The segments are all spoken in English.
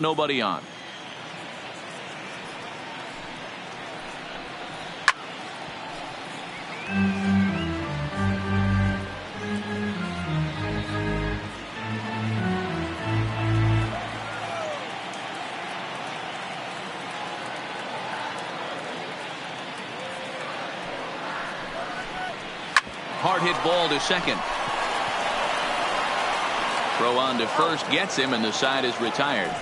Nobody on. Hard hit ball to second. Throw on to first gets him, and the side is retired.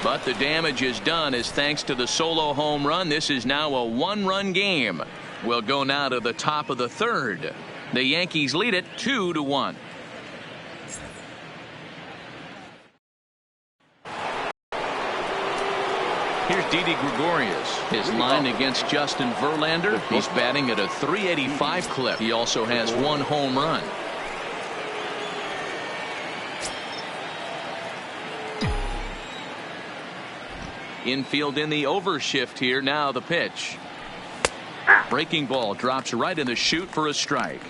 But the damage is done as thanks to the solo home run. This is now a one-run game. We'll go now to the top of the third. The Yankees lead it 2-1. Here's Didi Gregorius. His line against Justin Verlander. He's batting at a .385 clip. He also has one home run. Infield in the overshift here. Now the pitch. Breaking ball drops right in the chute for a strike.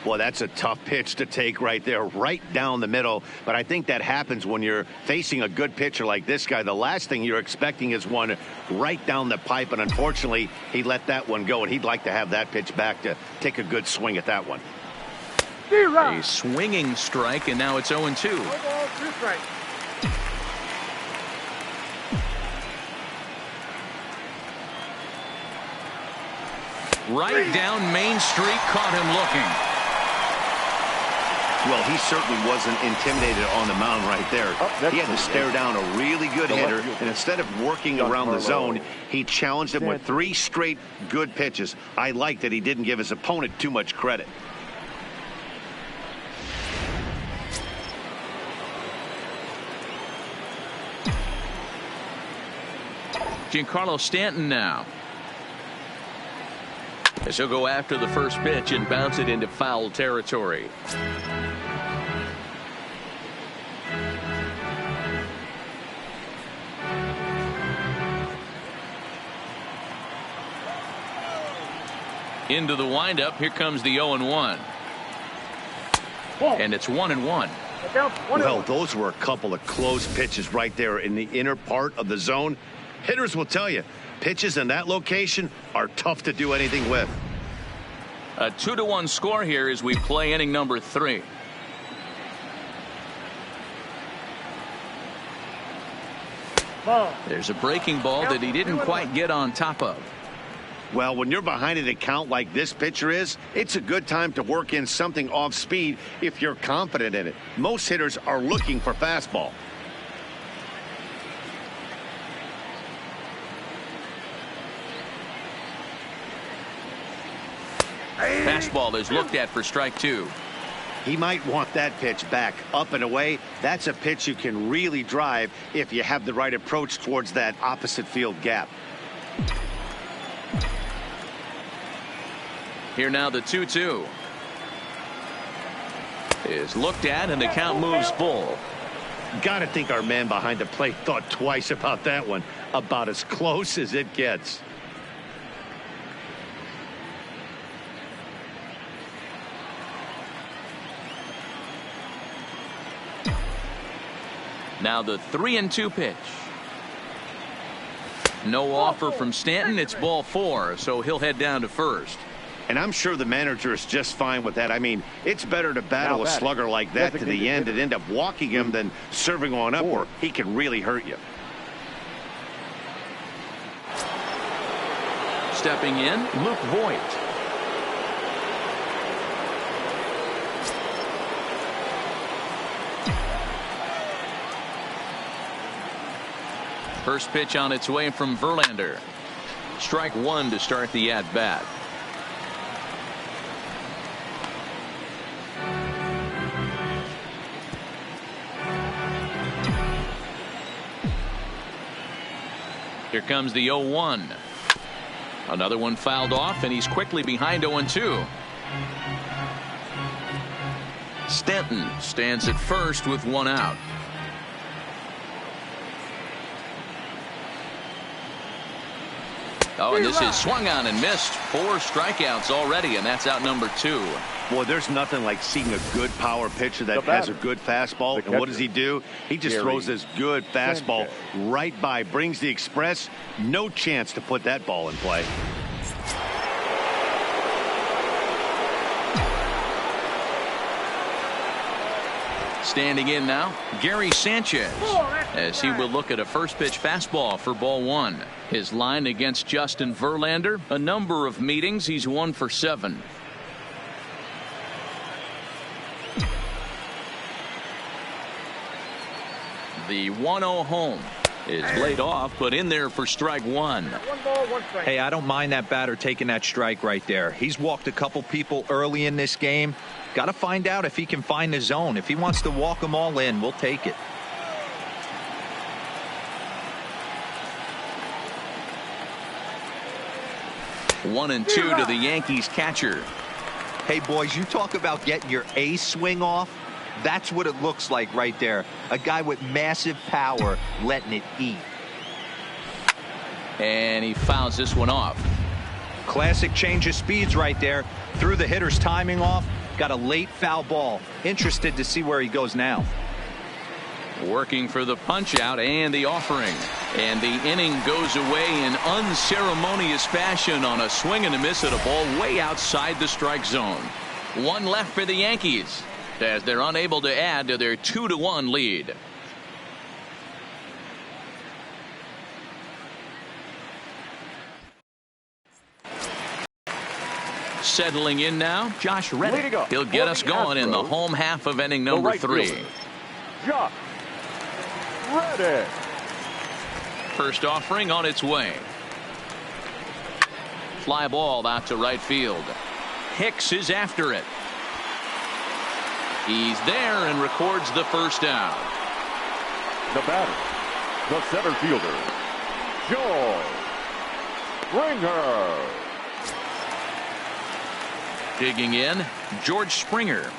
Well, that's a tough pitch to take right there, right down the middle. But I think that happens when you're facing a good pitcher like this guy. The last thing you're expecting is one right down the pipe. And unfortunately, he let that one go. And he'd like to have that pitch back to take a good swing at that one. A swinging strike, and now it's 0-2. Right down Main Street, caught him looking. Well, he certainly wasn't intimidated on the mound right there. He had to stare down a really good hitter, and instead of working around the zone, he challenged him with 3 straight good pitches. I like that he didn't give his opponent too much credit. Giancarlo Stanton now. As he'll go after the first pitch and bounce it into foul territory. Into the windup. Here comes the 0-1. And it's 1-1. Well, those were a couple of close pitches right there in the inner part of the zone. Hitters will tell you, pitches in that location are tough to do anything with. A 2-1 score here as we play inning number 3. There's a breaking ball that he didn't quite get on top of. Well, when you're behind an account like this pitcher is, it's a good time to work in something off speed if you're confident in it. Most hitters are looking for fastball. Fastball is looked at for strike 2. He might want that pitch back, up and away. That's a pitch you can really drive if you have the right approach towards that opposite field gap. Here now the 2-2 is looked at, and the count moves full. Gotta think our man behind the plate thought twice about that one. About as close as it gets. Now the 3-2 pitch. No offer from Stanton. It's ball 4, so he'll head down to first. And I'm sure the manager is just fine with that. I mean, it's better to battle a slugger like that to the end and end up walking him than serving on up where he can really hurt you. Stepping in, Luke Voigt. First pitch on its way from Verlander. Strike 1 to start the at-bat. Here comes the 0-1. Another one fouled off, and he's quickly behind 0-2. Stanton stands at first with 1 out. Oh, and this is swung on and missed. 4 strikeouts already, and that's out number 2. Boy, there's nothing like seeing a good power pitcher that has a good fastball. And what does he do? He just throws this good fastball right by, brings the express. No chance to put that ball in play. Standing in now, Gary Sanchez, as he will look at a first pitch fastball for ball 1. His line against Justin Verlander, a number of meetings. He's 1 for 7. The 1-0 home is laid off, but in there for strike 1. 1 ball, 1 strike. Hey, I don't mind that batter taking that strike right there. He's walked a couple people early in this game. Got to find out if he can find the zone. If he wants to walk them all in, we'll take it. One and 2 to the Yankees catcher. Hey, boys, you talk about getting your A swing off. That's what it looks like right there. A guy with massive power letting it eat. And he fouls this one off. Classic change of speeds right there. Threw the hitter's timing off. Got a late foul ball. Interested to see where he goes now. Working for the punch out and the offering. And the inning goes away in unceremonious fashion on a swing and a miss at a ball way outside the strike zone. 1 left for the Yankees as they're unable to add to their 2-1 lead. Settling in now, Josh Reddick. He'll get us going in the home half of inning number 3. Josh Reddick. First offering on its way. Fly ball out to right field. Hicks is after it. He's there and records the first down. The batter, the center fielder, Joe Springer. Digging in, George Springer.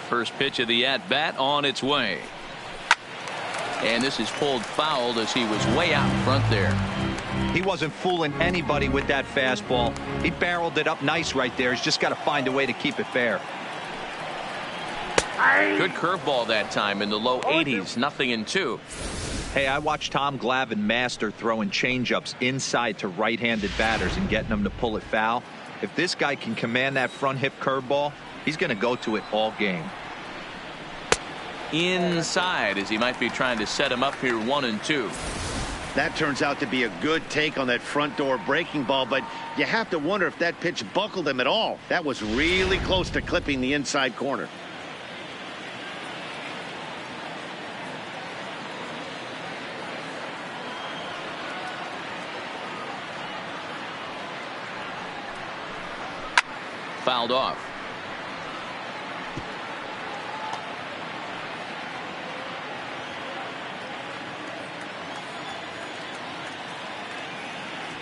First pitch of the at-bat on its way. And this is pulled foul as he was way out in front there. He wasn't fooling anybody with that fastball. He barreled it up nice right there. He's just got to find a way to keep it fair. Good curveball that time in the low 80s. 0-2. Hey, I watched Tom Glavine master throwing changeups inside to right-handed batters and getting them to pull it foul. If this guy can command that front hip curveball, he's going to go to it all game. Inside as he might be trying to set him up here 1-2. That turns out to be a good take on that front door breaking ball, but you have to wonder if that pitch buckled him at all. That was really close to clipping the inside corner. Fouled off.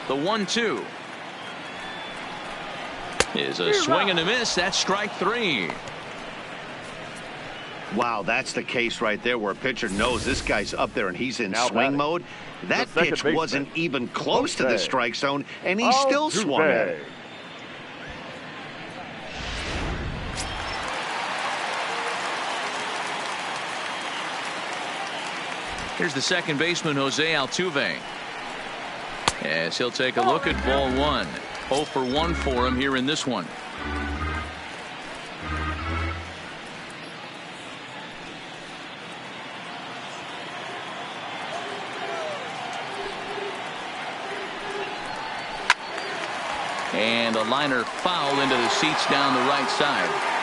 The 1-2 is a swing and a miss. That's strike 3. Wow, that's the case right there where a pitcher knows this guy's up there and he's in swing mode. That pitch wasn't even close to the strike zone, and he still swung at it. Here's the second baseman, Jose Altuve, as he'll take a look at ball 1. 0 for 1 for him here in this one. And a liner foul into the seats down the right side.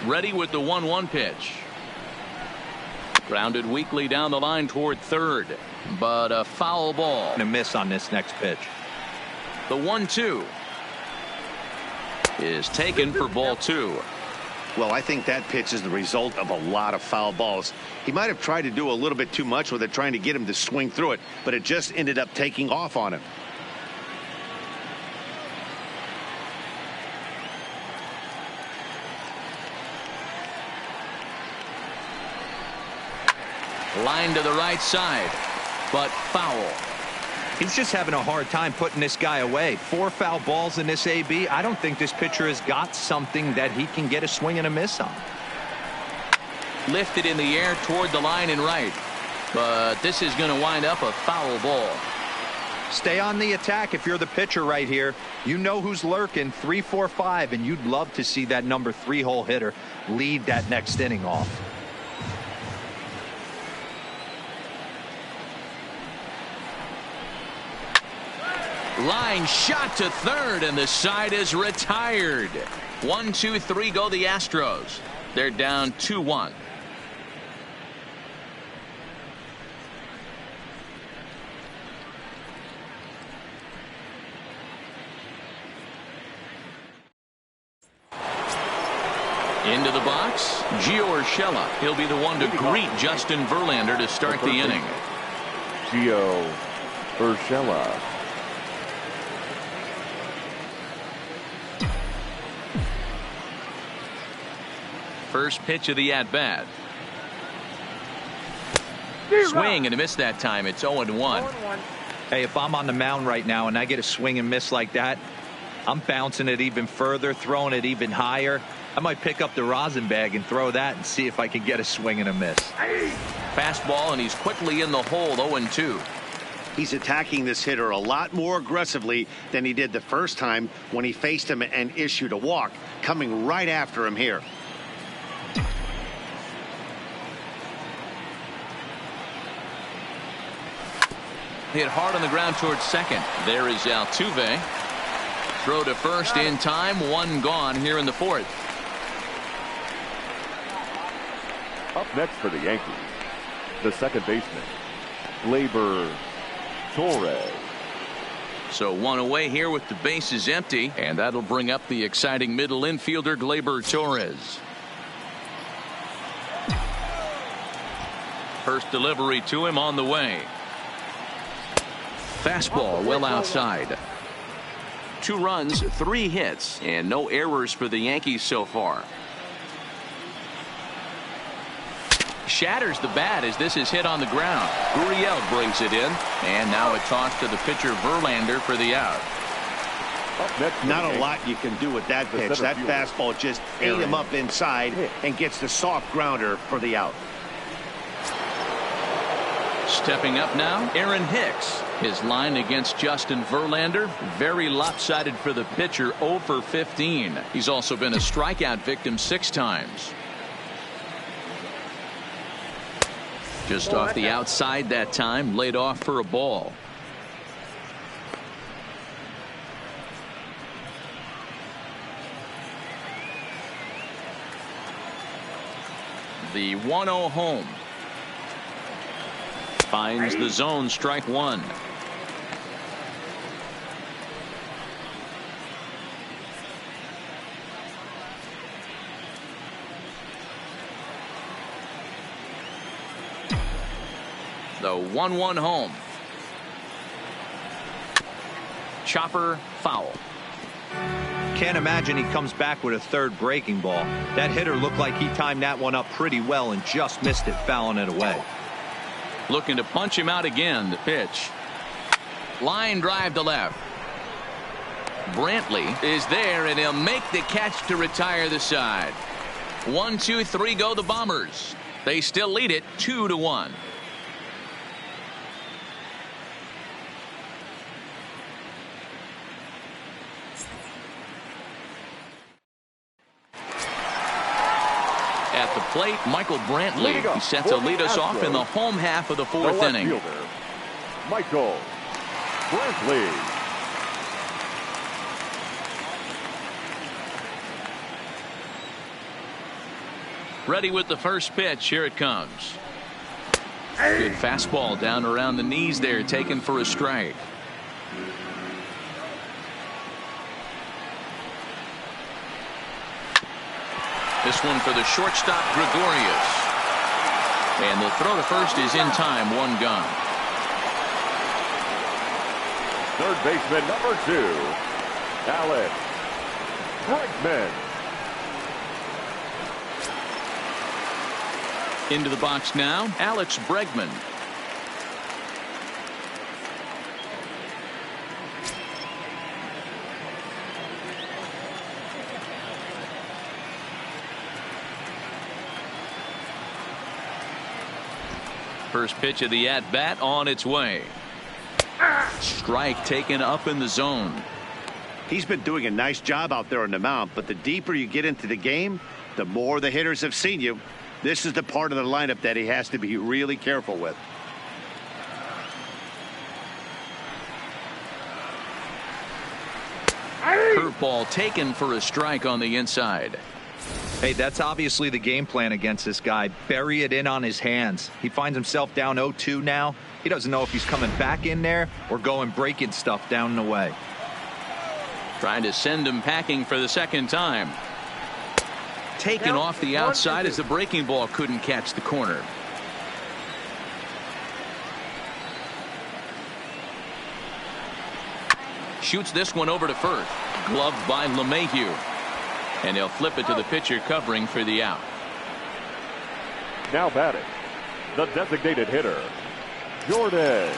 Ready with the 1-1 pitch. Grounded weakly down the line toward third, but a foul ball. And a miss on this next pitch. The 1-2 is taken for ball 2. Well, I think that pitch is the result of a lot of foul balls. He might have tried to do a little bit too much with it, trying to get him to swing through it, but it just ended up taking off on him. Line to the right side, but foul. He's just having a hard time putting this guy away. 4 foul balls in this AB. I don't think this pitcher has got something that he can get a swing and a miss on. Lifted in the air toward the line and right, but this is going to wind up a foul ball. Stay on the attack if you're the pitcher right here. You know who's lurking, 3, 4, 5, and you'd love to see that number 3-hole hitter lead that next inning off. Line shot to third, and the side is retired. 1, 2, 3 go the Astros. They're down 2-1. Into the box, Gio Urshela. He'll be the one to greet Justin Verlander to start the inning. Gio Urshela. First pitch of the at-bat. Swing and a miss that time. It's 0-1. Hey, if I'm on the mound right now and I get a swing and miss like that, I'm bouncing it even further, throwing it even higher. I might pick up the rosin bag and throw that and see if I can get a swing and a miss. Fastball, and he's quickly in the hole. 0-2. He's attacking this hitter a lot more aggressively than he did the first time when he faced him and issued a walk, coming right after him here. Hit hard on the ground towards second. There is Altuve. Throw to first in time. 1 gone here in the 4th. Up next for the Yankees, the second baseman, Gleyber Torres. So 1 away here with the bases empty, and that'll bring up the exciting middle infielder Gleyber Torres. First delivery to him on the way. Fastball well outside. 2 runs, 3 hits, and no errors for the Yankees so far. Shatters the bat as this is hit on the ground. Correa brings it in, and now a toss to the pitcher Verlander for the out. Not a lot you can do with that pitch. That fastball just ate him up inside and gets the soft grounder for the out. Stepping up now, Aaron Hicks. His line against Justin Verlander, very lopsided for the pitcher, 0 for 15. He's also been a strikeout victim 6 times. Just off the outside that time, laid off for a ball. The 1-0 home. Finds the zone, strike 1. The 1-1 home. Chopper foul. Can't imagine he comes back with a third breaking ball. That hitter looked like he timed that one up pretty well and just missed it, fouling it away. Looking to punch him out again. The pitch. Line drive to left. Brantley is there, and he'll make the catch to retire the side. 1, 2, 3 go the Bombers. They still lead it 2-1. At the plate, Michael Brantley. He's set to lead us off in the home half of the 4th inning. Fielder, Michael Brantley. Ready with the first pitch. Here it comes. Good fastball down around the knees there, taken for a strike. This one for the shortstop, Gregorius. And the throw to first is in time, one gone. Third baseman number 2, Alex Bregman. Into the box now, Alex Bregman. First pitch of the at-bat on its way. Strike taken up in the zone. He's been doing a nice job out there on the mound, but the deeper you get into the game, the more the hitters have seen you. This is the part of the lineup that he has to be really careful with. Curveball taken for a strike on the inside. Hey, that's obviously the game plan against this guy. Bury it in on his hands. He finds himself down 0-2 now. He doesn't know if he's coming back in there or going breaking stuff down and away. Trying to send him packing for the second time. Taken off the outside as the breaking ball couldn't catch the corner. Shoots this one over to first. Gloved by LeMahieu. And they'll flip it to the pitcher covering for the out. Now batting, the designated hitter, Jordan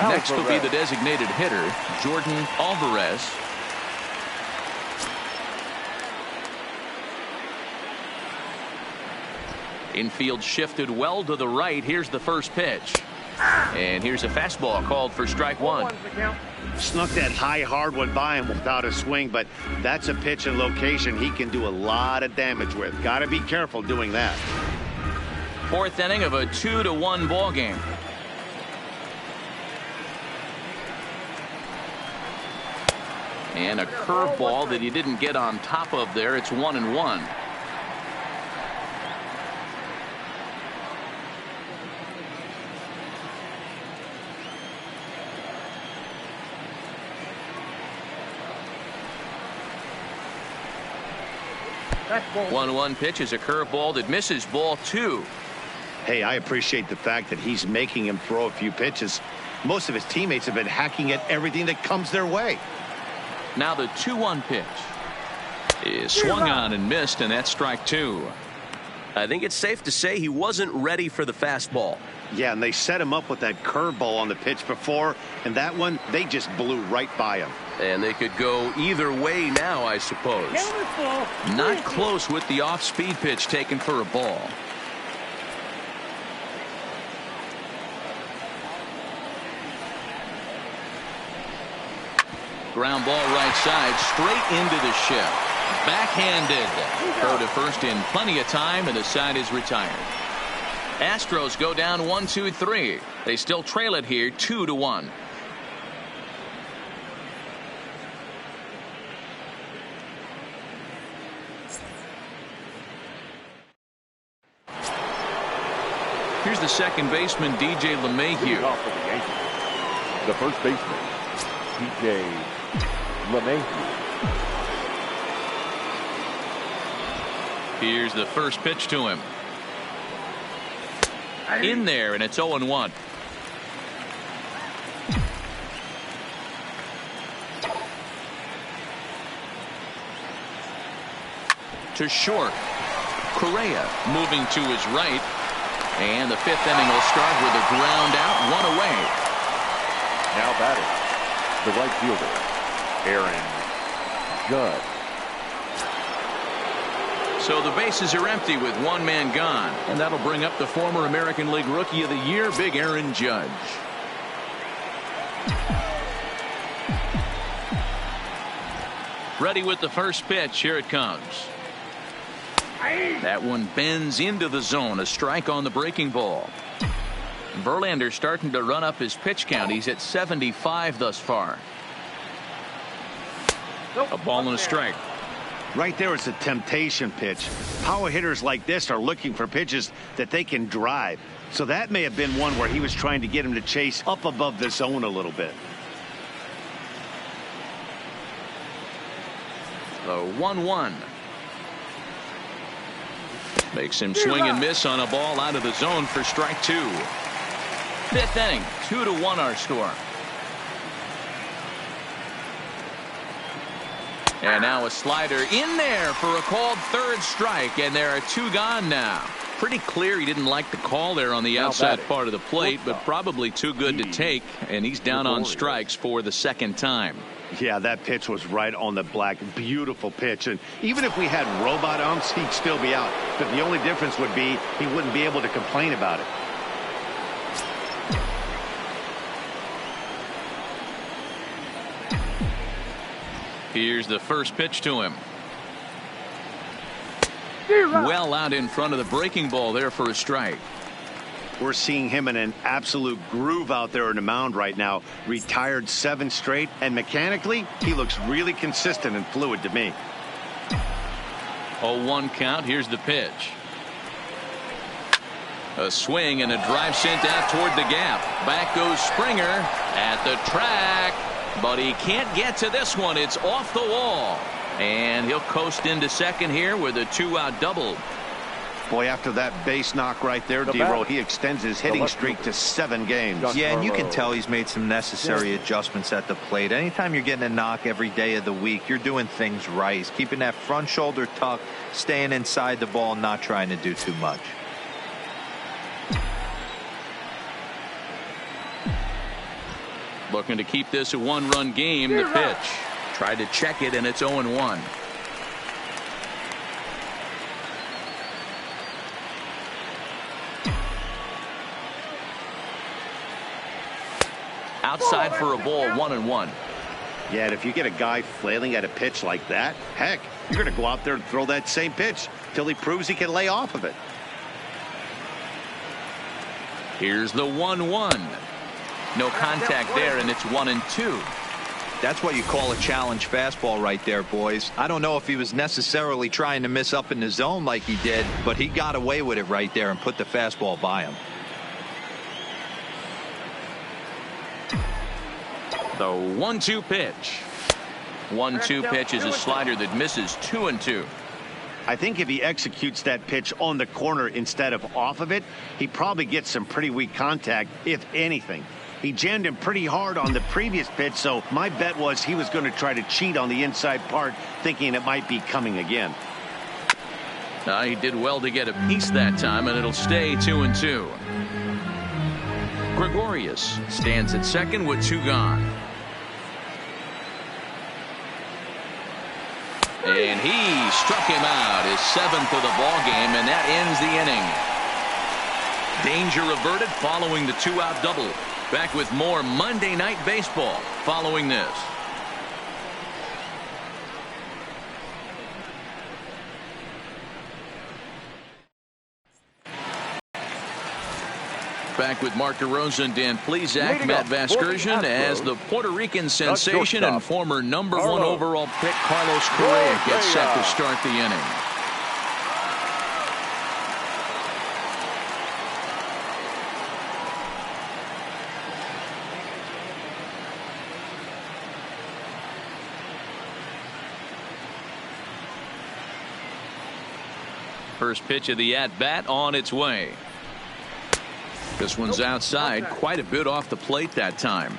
Next will be Alvarez. the designated hitter, Jordan Alvarez. Infield shifted well to the right. Here's the first pitch. And here's a fastball called for strike one. Snuck that high hard one by him without a swing, but that's a pitch and location he can do a lot of damage with. Got to be careful doing that. Fourth inning of a 2-1 ball game. And a curveball that he didn't get on top of there. It's 1-1. One 1 pitch is a curveball that misses, ball 2. Hey, I appreciate the fact that he's making him throw a few pitches. Most of his teammates have been hacking at everything that comes their way. Now the 2-1 pitch is swung on and missed, and that's strike 2. I think it's safe to say he wasn't ready for the fastball. Yeah, and they set him up with that curveball on the pitch before, and that one, they just blew right by him. And they could go either way now, I suppose. Not close with the off-speed pitch taken for a ball. Ground ball right side, straight into the shift. Backhanded. Throw to first in plenty of time, and the side is retired. Astros go down 1-2-3. They still trail it here 2-1. Here's the second baseman, DJ LeMahieu. Off for the Yankees. The first baseman, DJ LeMahieu. Here's the first pitch to him. In there, and it's 0-1. To short. Correa moving to his right. And the fifth inning will start with a ground out, one away. Now batting, the right fielder, Aaron Judge. So the bases are empty with one man gone. And that'll bring up the former American League Rookie of the Year, Big Aaron Judge. Ready with the first pitch. Here it comes. That one bends into the zone. A strike on the breaking ball. Verlander starting to run up his pitch count. He's at 75 thus far. A ball and a strike. Right there is a temptation pitch. Power hitters like this are looking for pitches that they can drive. So that may have been one where he was trying to get him to chase up above the zone a little bit. The 1-1. Makes him swing and miss on a ball out of the zone for strike 2. Fifth inning, 2-1 our score. And now a slider in there for a called third strike, and there are 2 gone now. Pretty clear he didn't like the call there on the outside part of the plate, but probably too good to take, and he's down on strikes for the second time. Yeah, that pitch was right on the black. Beautiful pitch. And even if we had robot umps, he'd still be out. But the only difference would be he wouldn't be able to complain about it. Here's the first pitch to him. Well out in front of the breaking ball there for a strike. We're seeing him in an absolute groove out there in the mound right now. Retired 7 straight, and mechanically, he looks really consistent and fluid to me. 0-1 count. Here's the pitch. A swing and a drive sent out toward the gap. Back goes Springer at the track, but he can't get to this one. It's off the wall, and he'll coast into second here with a 2-out double. Boy, after that base knock right there, D-Roll, he extends his hitting streak to 7 games. Yeah, and you can tell he's made some necessary adjustments at the plate. Anytime you're getting a knock every day of the week, you're doing things right. He's keeping that front shoulder tucked, staying inside the ball, not trying to do too much. Looking to keep this a 1-run game. The pitch. Tried to check it, and it's 0-1. Outside for a ball, 1-1. Yeah, and if you get a guy flailing at a pitch like that, heck, you're going to go out there and throw that same pitch till he proves he can lay off of it. Here's the 1-1. No contact there, and it's 1-2. That's what you call a challenge fastball right there, boys. I don't know if he was necessarily trying to miss up in the zone like he did, but he got away with it right there and put the fastball by him. The 1-2 pitch. 1-2 pitch is a slider that misses 2-2. I think if he executes that pitch on the corner instead of off of it, he probably gets some pretty weak contact, if anything. He jammed him pretty hard on the previous pitch, so my bet was he was going to try to cheat on the inside part, thinking it might be coming again. He did well to get a piece that time, and it'll stay 2-2. Gregorius stands at second with 2 gone. And he struck him out, his 7th of the ball game, and that ends the inning. Danger averted following the 2-out double. Back with more Monday Night Baseball following this. Back with Mark DeRosa and Dan Plesac, Matt Vasgersian, as the Puerto Rican sensation and former #1 overall pick Carlos Correa gets set to start the inning. First pitch of the at-bat on its way. This one's outside, quite a bit off the plate that time.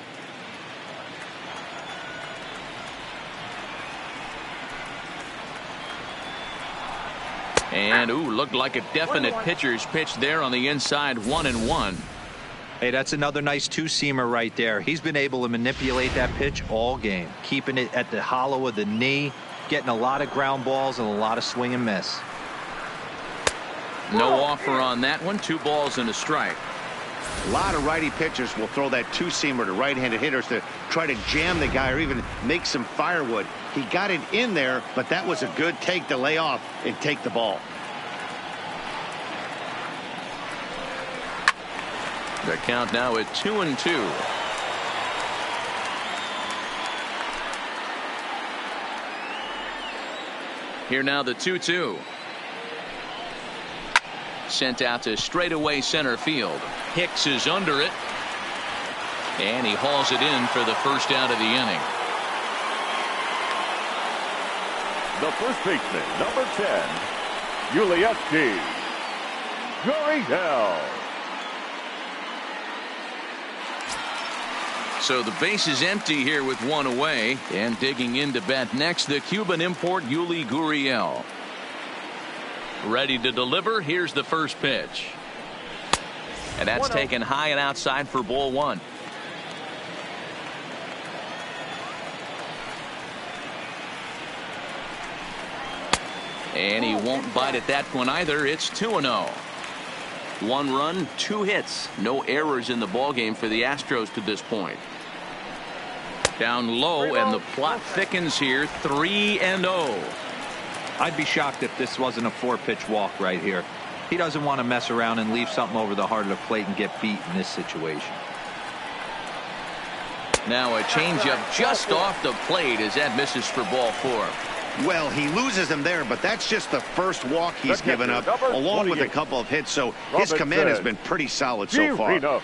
And looked like a definite pitcher's pitch there on the inside. 1-1. Hey, that's another nice 2-seamer right there. He's been able to manipulate that pitch all game, keeping it at the hollow of the knee, getting a lot of ground balls and a lot of swing and miss. No offer on that one. 2 balls and a strike. A lot of righty pitchers will throw that 2-seamer to right-handed hitters to try to jam the guy or even make some firewood. He got it in there, but that was a good take to lay off and take the ball. The count now at 2-2. Here now the 2-2. Sent out to straightaway center field. Hicks is under it, and he hauls it in for the first out of the inning. The first baseman, number 10, Yulieski. Gurriel. So the base is empty here with one away, and digging in to bat next, the Cuban import Yuli Gurriel. Ready to deliver. Here's the first pitch. And that's taken high and outside for ball one. And he won't bite at that one either. It's 2-0. 1 run, 2 hits. No errors in the ballgame for the Astros to this point. Down low, and the plot thickens here. 3-0. I'd be shocked if this wasn't a 4-pitch walk right here. He doesn't want to mess around and leave something over the heart of the plate and get beat in this situation. Now a changeup just off the plate as that misses for ball 4. Well, he loses him there, but that's just the first walk he's given up, along with a couple of hits, so his command has been pretty solid so far.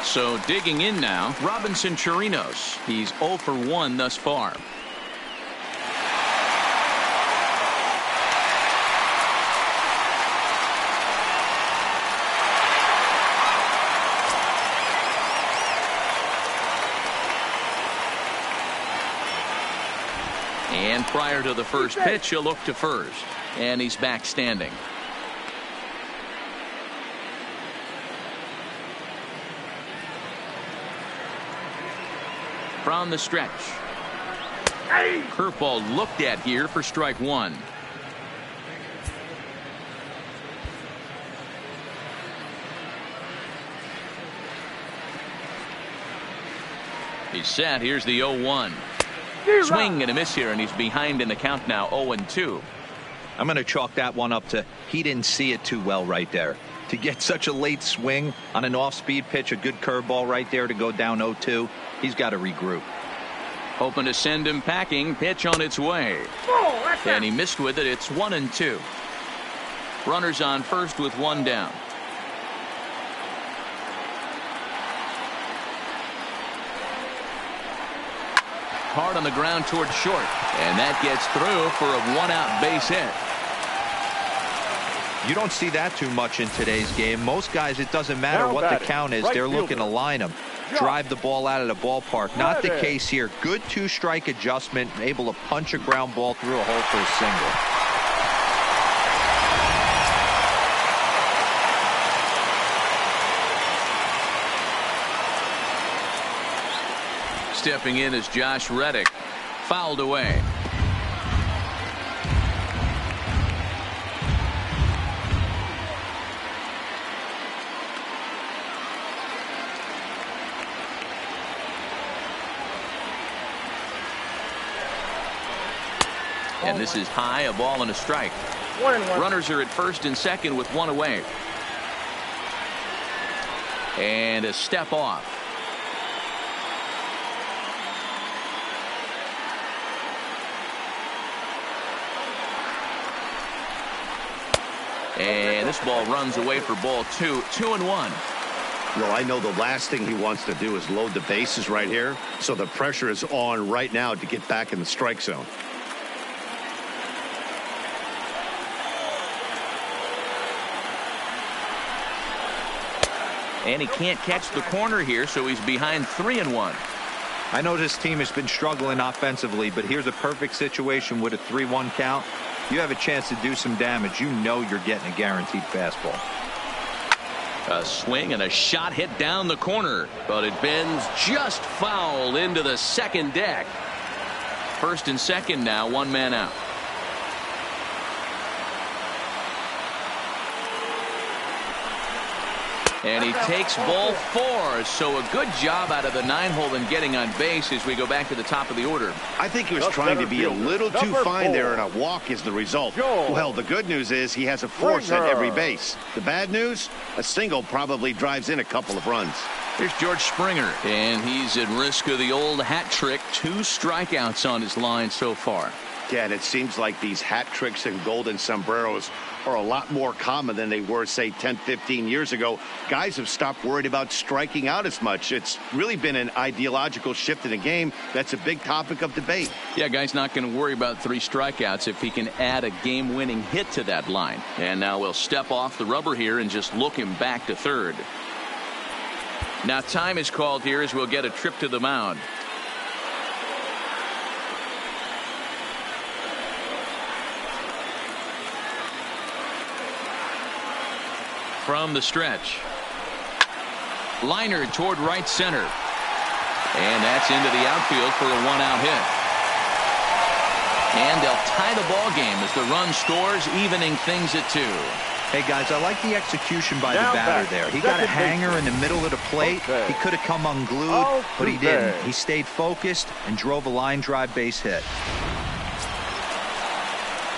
So digging in now, Robinson Chirinos. He's 0 for 1 thus far. And prior to the first pitch, he'll look to first. And he's back standing. From the stretch. Curveball looked at here for strike 1. He's set. Here's the 0-1. Swing and a miss here, and he's behind in the count now, 0-2. I'm going to chalk that one up to he didn't see it too well right there. To get such a late swing on an off-speed pitch, a good curveball right there to go down 0-2, he's got to regroup. Hoping to send him packing. Pitch on its way. And he missed with it. It's 1-2. Runners on first with 1 down. Hard on the ground towards short, and that gets through for a 1-out base hit. You don't see that too much in today's game. Most guys, it doesn't matter what the count is, they're looking to line them, drive the ball out of the ballpark. Not the case here. Good 2-strike adjustment, able to punch a ground ball through a hole for a single. Stepping in is Josh Reddick. Fouled away. And this is high, a ball and a strike. 1-1. Runners are at first and second with 1 away. And a step off. And this ball runs away for ball 2. 2-1. Well, I know the last thing he wants to do is load the bases right here, so the pressure is on right now to get back in the strike zone. And he can't catch the corner here, so he's behind 3-1. I know this team has been struggling offensively, but here's a perfect situation with a 3-1 count. You have a chance to do some damage. You know you're getting a guaranteed fastball. A swing and a shot hit down the corner, but it bends just foul into the second deck. First and second now, 1 man out. And he takes ball 4. So a good job out of the 9-hole in getting on base as we go back to the top of the order. I think he was trying to be a little too fine there, and a walk is the result. Well, the good news is he has a force at every base. The bad news, a single probably drives in a couple of runs. Here's George Springer, and he's at risk of the old hat trick. 2 strikeouts on his line so far. Yeah, and it seems like these hat tricks and golden sombreros are a lot more common than they were, say, 10, 15 years ago. Guys have stopped worried about striking out as much. It's really been an ideological shift in the game. That's a big topic of debate. Yeah, guy's not going to worry about 3 strikeouts if he can add a game-winning hit to that line. And now we'll step off the rubber here and just look him back to third. Now time is called here as we'll get a trip to the mound. From the stretch. Liner toward right center. And that's into the outfield for a 1-out hit. And they'll tie the ball game as the run scores, evening things at 2. Hey, guys, I like the execution by the batter there. He got a hanger in the middle of the plate. He could have come unglued, but he didn't. He stayed focused and drove a line drive base hit.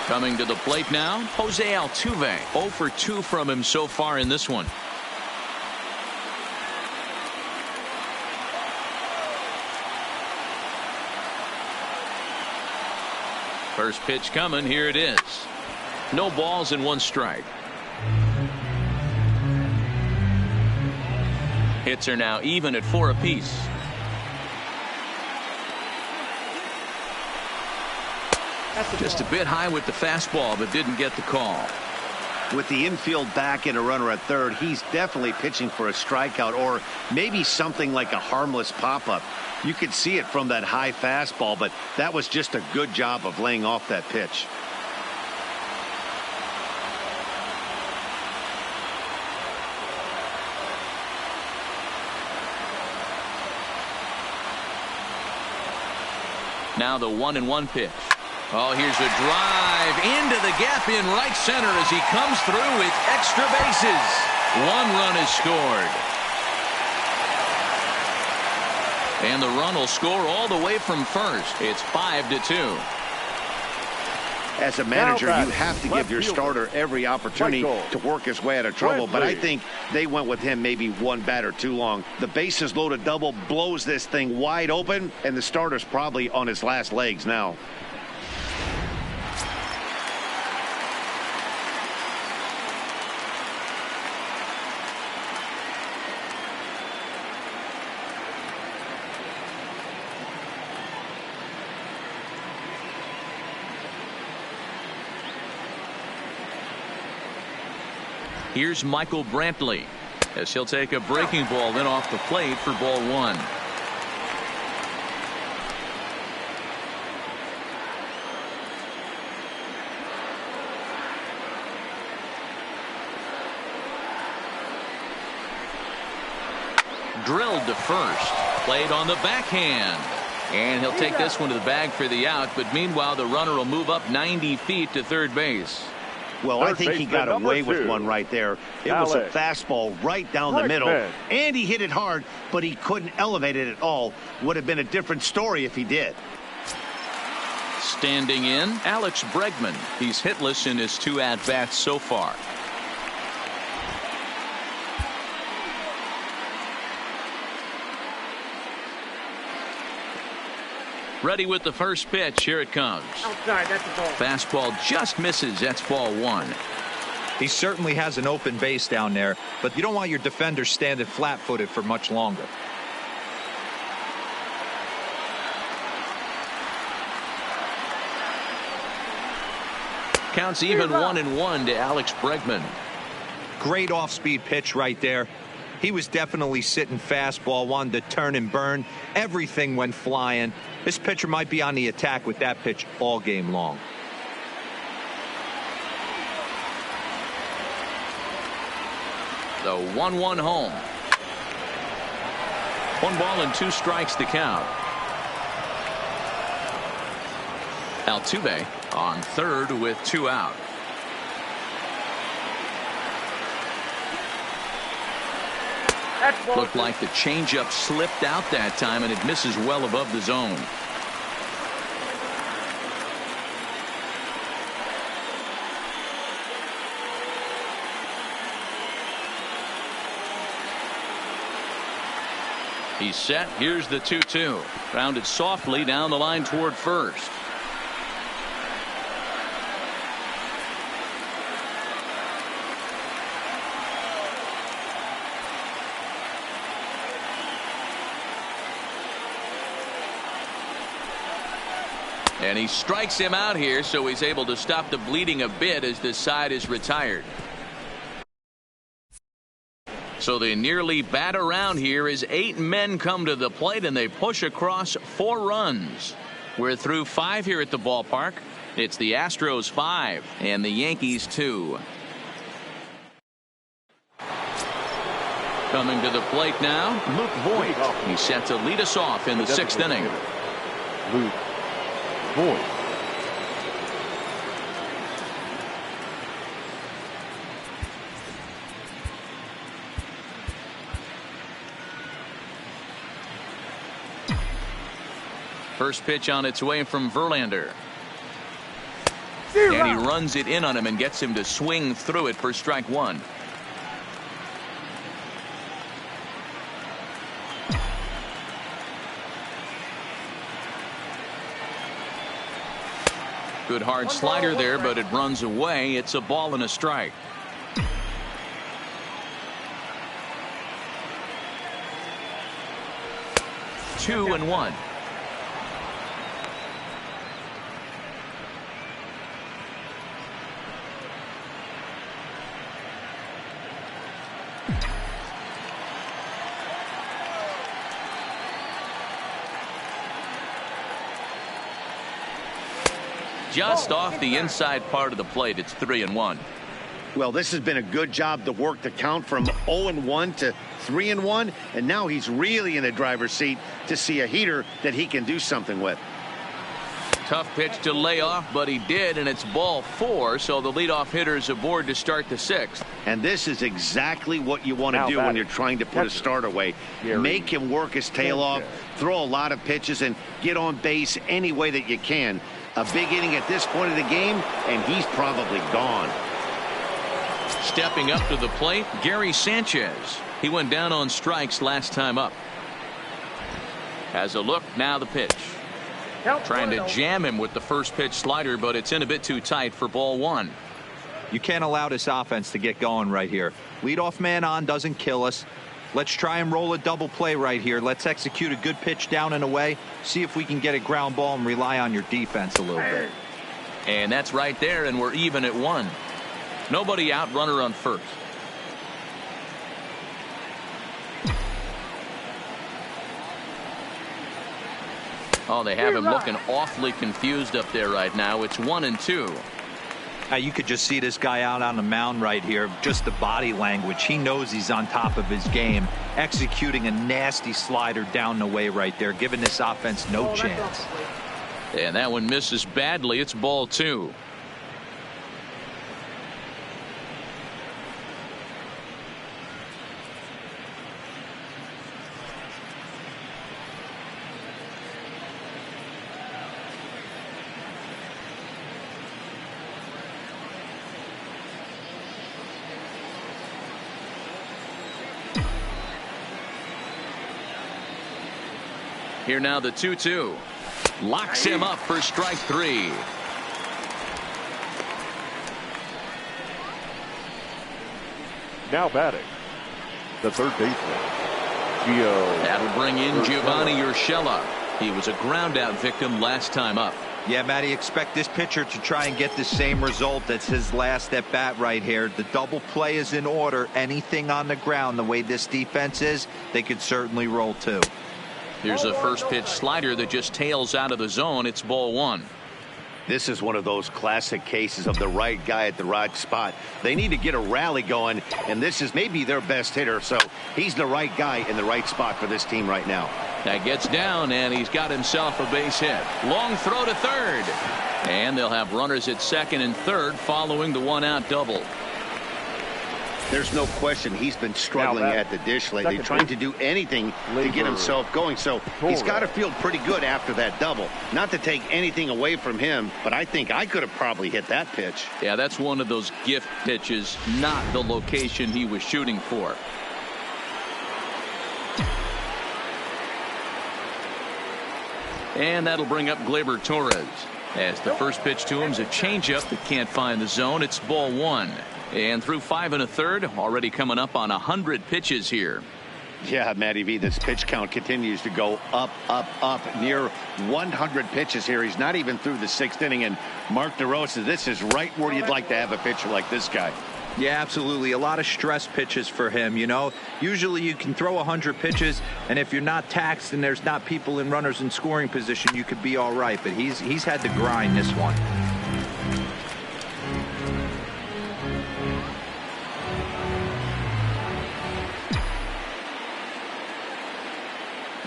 Coming to the plate now, Jose Altuve. 0 for 2 from him so far in this one. First pitch coming. Here it is. No balls and 1 strike. Hits are now even at 4 apiece. Just a bit high with the fastball, but didn't get the call. With the infield back and a runner at third, he's definitely pitching for a strikeout or maybe something like a harmless pop-up. You could see it from that high fastball, but that was just a good job of laying off that pitch. Now the 1-1 pitch. Oh, here's a drive into the gap in right center as he comes through with extra bases. 1 run is scored. And the run will score all the way from first. It's 5-2. As a manager, you have to give your starter every opportunity to work his way out of trouble. But I think they went with him maybe 1 batter too long. The bases loaded double blows this thing wide open, and the starter's probably on his last legs now. Here's Michael Brantley as he'll take a breaking ball in off the plate for ball 1. Drilled to first. Played on the backhand. And he'll take this one to the bag for the out. But meanwhile, the runner will move up 90 feet to third base. Well, I think he got away with one right there. It was a fastball right down the middle, and he hit it hard, but he couldn't elevate it at all. Would have been a different story if he did. Standing in, Alex Bregman. He's hitless in his 2 at-bats so far. Ready with the first pitch. Here it comes. Outside, that's a ball. Fastball just misses. That's ball 1. He certainly has an open base down there, but you don't want your defender standing flat-footed for much longer. Counts even 1-1 to Alex Bregman. Great off-speed pitch right there. He was definitely sitting fastball, wanted to turn and burn. Everything went flying. This pitcher might be on the attack with that pitch all game long. The 1-1 home. 1 ball and 2 strikes to count. Altuve on third with 2 out. Looked like the changeup slipped out that time, and it misses well above the zone. He's set. Here's the 2-2. Rounded softly down the line toward first. And he strikes him out here, so he's able to stop the bleeding a bit as this side is retired. So they nearly bat around here as 8 men come to the plate and they push across 4 runs. We're through 5 here at the ballpark. It's the Astros 5 and the Yankees 2. Coming to the plate now, Luke Voigt. He's set to lead us off in the 6th inning. Luke Voigt. First pitch on its way from Verlander. And he runs it in on him and gets him to swing through it for strike 1. Good hard slider there, but it runs away. It's a ball and a strike. Two and one. Just off the inside part of the plate. It's 3-1. Well, this has been a good job to work the count from 0-1 to 3-1, and now he's really in the driver's seat to see a heater that he can do something with. Tough pitch to lay off, but he did, and it's ball 4, so the leadoff hitter is aboard to start the 6th. And this is exactly what you want to do when you're trying to put a start away. Make him work his tail off, throw a lot of pitches, and get on base any way that you can. A big inning at this point of the game, and he's probably gone. Stepping up to the plate, Gary Sanchez. He went down on strikes last time up. Has a look, now the pitch. Trying to jam him with the first pitch slider, but it's in a bit too tight for ball 1. You can't allow this offense to get going right here. Leadoff man on doesn't kill us. Let's try and roll a double play right here. Let's execute a good pitch down and away. See if we can get a ground ball and rely on your defense a little bit. And that's right there, and we're even at 1. Nobody out, runner on first. Oh, they have him looking awfully confused up there right now. It's 1-2. You could just see this guy out on the mound right here. Just the body language. He knows he's on top of his game. Executing a nasty slider down the way right there, giving this offense no chance. And that one misses badly. It's ball 2. Here now the 2-2. Locks him up for strike 3. Now batting, the third baseman, Gio. That'll bring in Giovanni Urshela. He was a ground out victim last time up. Yeah, Matty, expect this pitcher to try and get the same result as his last at bat right here. The double play is in order. Anything on the ground, the way this defense is, they could certainly roll too. Here's a first pitch slider that just tails out of the zone. It's ball 1. This is one of those classic cases of the right guy at the right spot. They need to get a rally going, and this is maybe their best hitter, so he's the right guy in the right spot for this team right now. That gets down, and he's got himself a base hit. Long throw to third. And they'll have runners at second and third following the one-out double. There's no question he's been struggling at the dish lately, trying to do anything to get himself going. So he's got to feel pretty good after that double. Not to take anything away from him, but I think I could have probably hit that pitch. Yeah, that's one of those gift pitches, not the location he was shooting for. And that'll bring up Gleyber Torres. As the first pitch to him is a changeup that can't find the zone. It's ball 1. And through 5 1/3, already coming up on 100 pitches here. Yeah, Matty V, this pitch count continues to go up, near 100 pitches here. He's not even through the 6th inning, and Mark DeRosa, this is right where you'd like to have a pitcher like this guy. Yeah, absolutely. A lot of stress pitches for him, you know. Usually you can throw 100 pitches, and if you're not taxed and there's not people in runners in scoring position, you could be all right. But he's had to grind this one.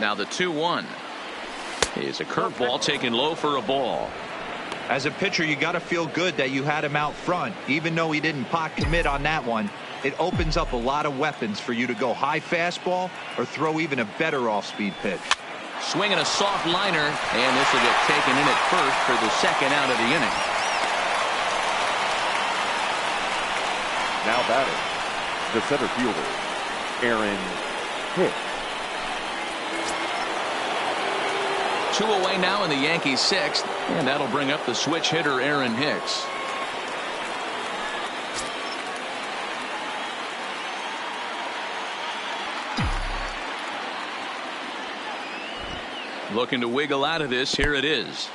Now the 2-1 is a curveball taken low for a ball. As a pitcher, you got to feel good that you had him out front. Even though he didn't pot commit on that one, it opens up a lot of weapons for you to go high fastball or throw even a better off-speed pitch. Swinging a soft liner, and this will get taken in at first for the 2nd out of the inning. Now batting, the center fielder, Aaron Hicks. 2 away now in the Yankees' 6th, and that'll bring up the switch hitter Aaron Hicks. Looking to wiggle out of this. Here it is.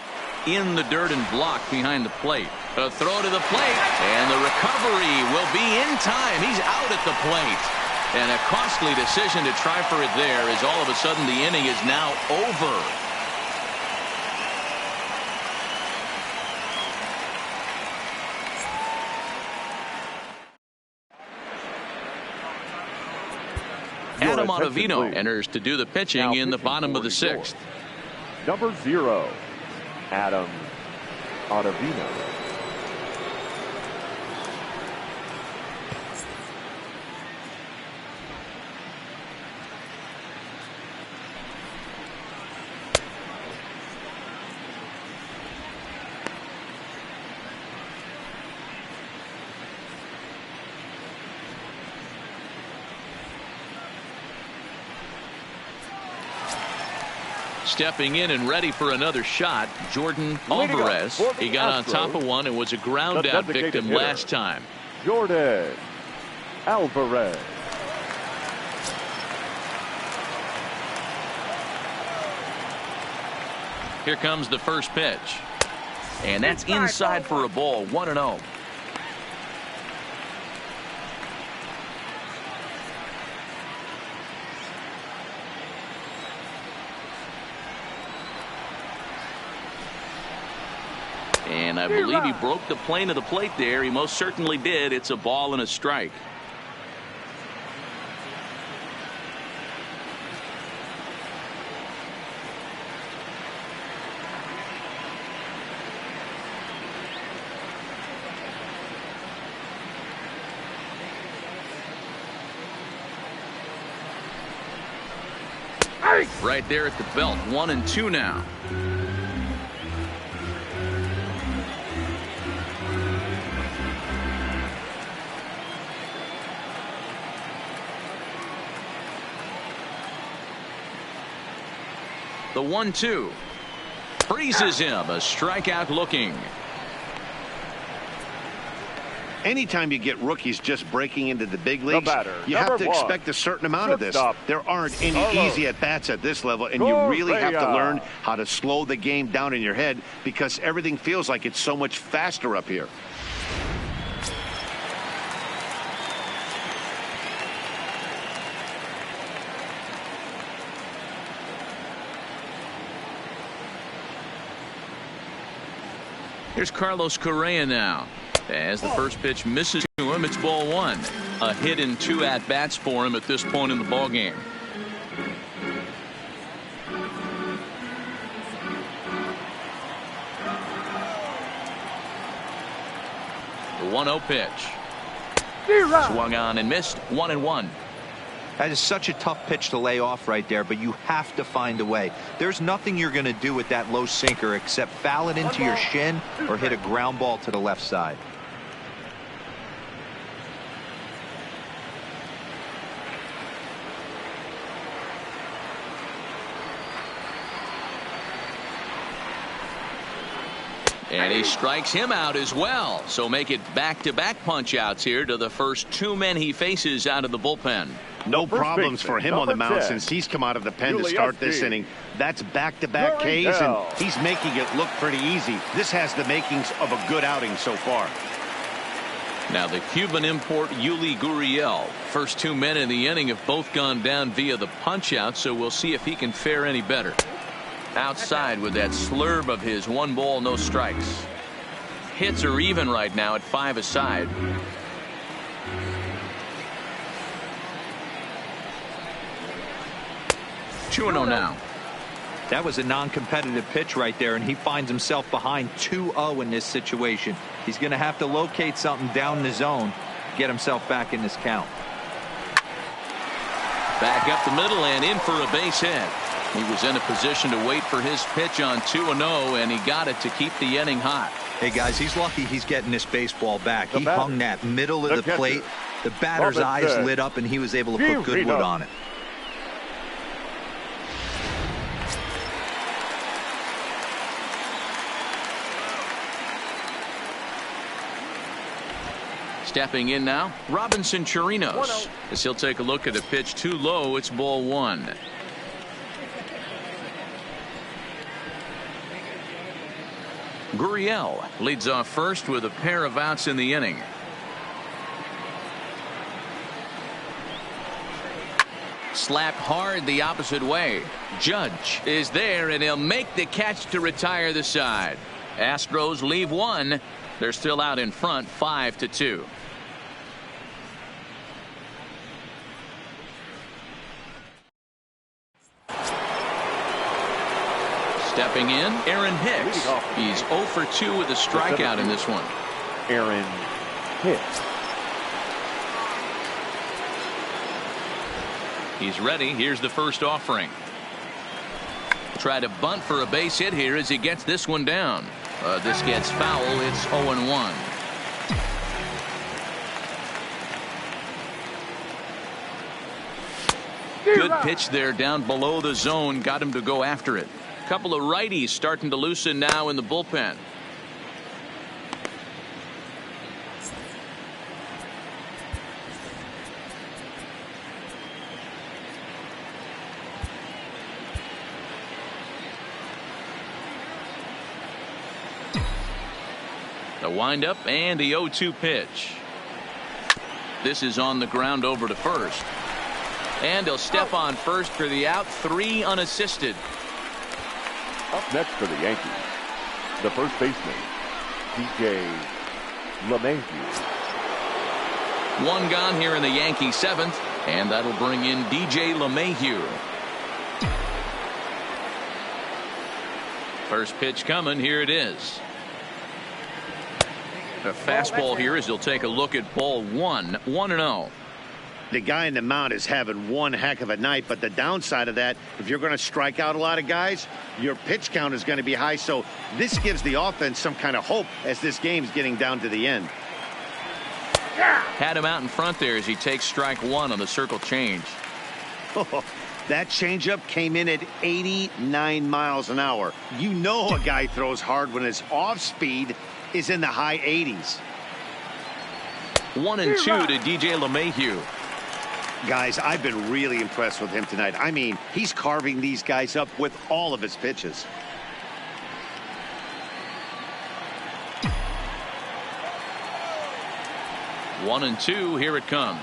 In the dirt and blocked behind the plate. A throw to the plate, and the recovery will be in time. He's out at the plate. And a costly decision to try for it there, as all of a sudden the inning is now over. Adam Ottavino enters to do the pitching in the bottom of the 6th. Number 0, Adam Ottavino. Stepping in and ready for another shot, Jordan Alvarez. He got on top of one and was a ground out victim last time. Jordan Alvarez. Here comes the first pitch. And that's inside for a ball, 1-0. And I believe he broke the plane of the plate there. He most certainly did. It's a ball and a strike. Right there at the belt, 1-2 now. The 1-2 freezes him. A strikeout looking. Anytime you get rookies just breaking into the big leagues, you have to expect a certain amount of this. There aren't any easy at-bats at this level, and you really have to learn how to slow the game down in your head because everything feels like it's so much faster up here. Here's Carlos Correa now. As the first pitch misses to him, it's ball 1. A hit and 2 at-bats for him at this point in the ballgame. The 1-0 pitch. Swung on and missed, 1-1. That is such a tough pitch to lay off right there, but you have to find a way. There's nothing you're going to do with that low sinker except foul it into your shin or hit a ground ball to the left side. And he strikes him out as well. So make it back-to-back punch-outs here to the first two men he faces out of the bullpen. No problems for him on the mound since he's come out of the pen to start this inning. That's back-to-back Ks, and he's making it look pretty easy. This has the makings of a good outing so far. Now the Cuban import Yuli Gurriel. First two men in the inning have both gone down via the punch-out, so we'll see if he can fare any better. Outside with that slurve of his, 1 ball, no strikes. Hits are even right now at 5 aside. Two 2-0 now. That was a non-competitive pitch right there, and he finds himself behind 2-0 in this situation. He's going to have to locate something down the zone, get himself back in this count. Back up the middle and in for a base hit. He was in a position to wait for his pitch on 2-0, and he got it to keep the inning hot. Hey, guys, he's lucky he's getting this baseball back. He hung that middle of the plate. The batter's eyes lit up, and he was able to put good wood on it. Stepping in now, Robinson Chirinos. As he'll take a look at a pitch too low, it's ball 1. Gurriel leads off first with a pair of outs in the inning. Slapped hard the opposite way. Judge is there, and he'll make the catch to retire the side. Astros leave 1. They're still out in front, 5-2. Stepping in, Aaron Hicks. He's 0 for 2 with a strikeout in this one. Aaron Hicks. He's ready. Here's the first offering. Try to bunt for a base hit here as he gets this one down. This gets foul. It's 0-1. Good pitch there down below the zone. Got him to go after it. Couple of righties starting to loosen now in the bullpen. The windup and the 0-2 pitch. This is on the ground over to first. And he'll step on first for the out. 3 unassisted. Up next for the Yankees, the first baseman, DJ LeMahieu. 1 gone here in the Yankee 7th, and that'll bring in DJ LeMahieu. First pitch coming. Here it is. A fastball here as he'll take a look at ball 1. 1-0. The guy in the mound is having one heck of a night, but the downside of that, if you're going to strike out a lot of guys, your pitch count is going to be high. So this gives the offense some kind of hope as this game's getting down to the end. Had him out in front there as he takes strike 1 on the circle change. That changeup came in at 89 miles an hour. You know a guy throws hard when his off speed is in the high 80s. 1-2 to DJ LeMahieu. Guys, I've been really impressed with him tonight. I mean, he's carving these guys up with all of his pitches. One and two. Here it comes.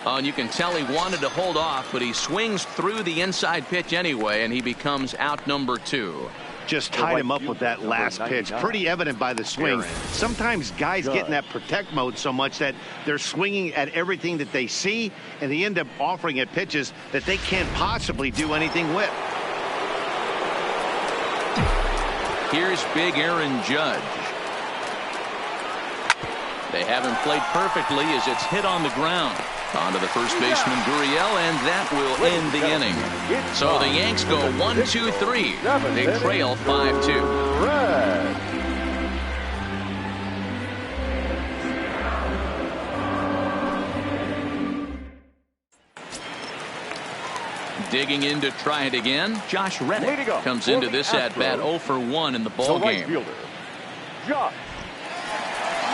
Oh, and you can tell he wanted to hold off, but he swings through the inside pitch anyway, and he becomes out number 2. Just tied him up with that last pitch. Pretty evident by the swing. Sometimes guys get in that protect mode so much that they're swinging at everything that they see, and they end up offering at pitches that they can't possibly do anything with. Here's big Aaron Judge. They haven't played perfectly as it's hit on the ground. On to the first baseman Gurriel, and that will end the inning. So the Yanks go 1-2-3. They trail 5-2. Digging in to try it again, Josh Reddick comes into this at-bat 0 for 1 in the ball game. Right fielder, Josh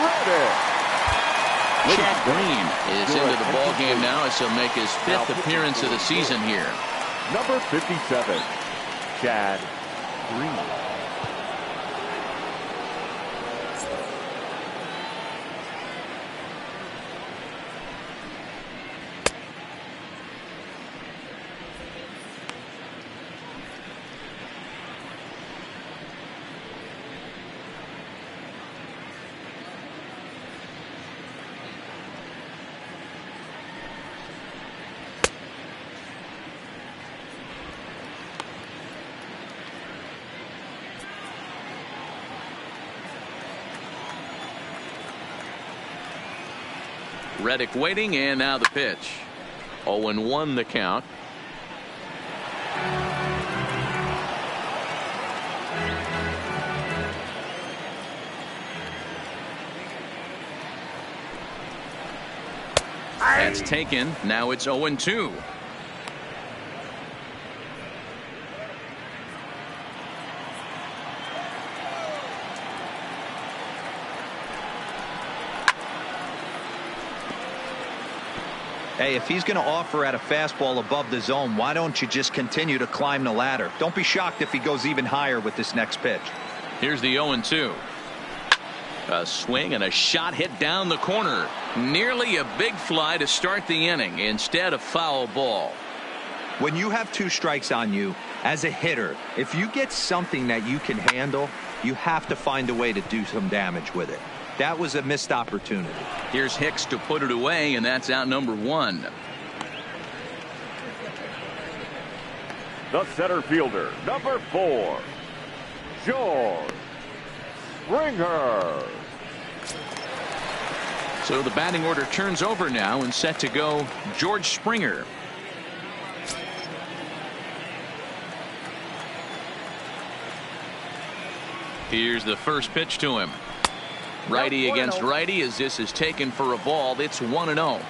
Reddick. Chad Green is into the ball game now as he'll make his 5th appearance of the season here. Number 57, Chad Green. Reddick waiting, and now the pitch. 0-1 the count. That's taken. Now it's 0-2. Hey, if he's going to offer at a fastball above the zone, why don't you just continue to climb the ladder? Don't be shocked if he goes even higher with this next pitch. Here's the 0-2. A swing and a shot hit down the corner. Nearly a big fly to start the inning. Instead, a foul ball. When you have 2 strikes on you, as a hitter, if you get something that you can handle, you have to find a way to do some damage with it. That was a missed opportunity. Here's Hicks to put it away, and that's out number 1. The center fielder, number 4, George Springer. So the batting order turns over now and set to go George Springer. Here's the first pitch to him. Righty against righty as this is taken for a ball. It's 1-0.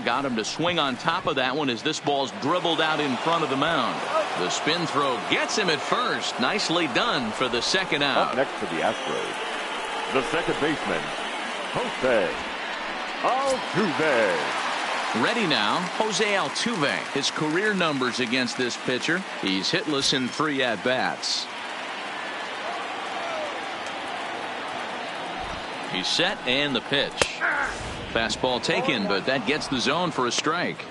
Got him to swing on top of that one as this ball's dribbled out in front of the mound. The spin throw gets him at first. Nicely done for the second out. Up next for the Astros, the second baseman, Jose Altuve. Ready now, Jose Altuve. His career numbers against this pitcher. He's hitless in 3 at-bats. He's set, and the pitch. Fastball taken, but that gets the zone for a strike.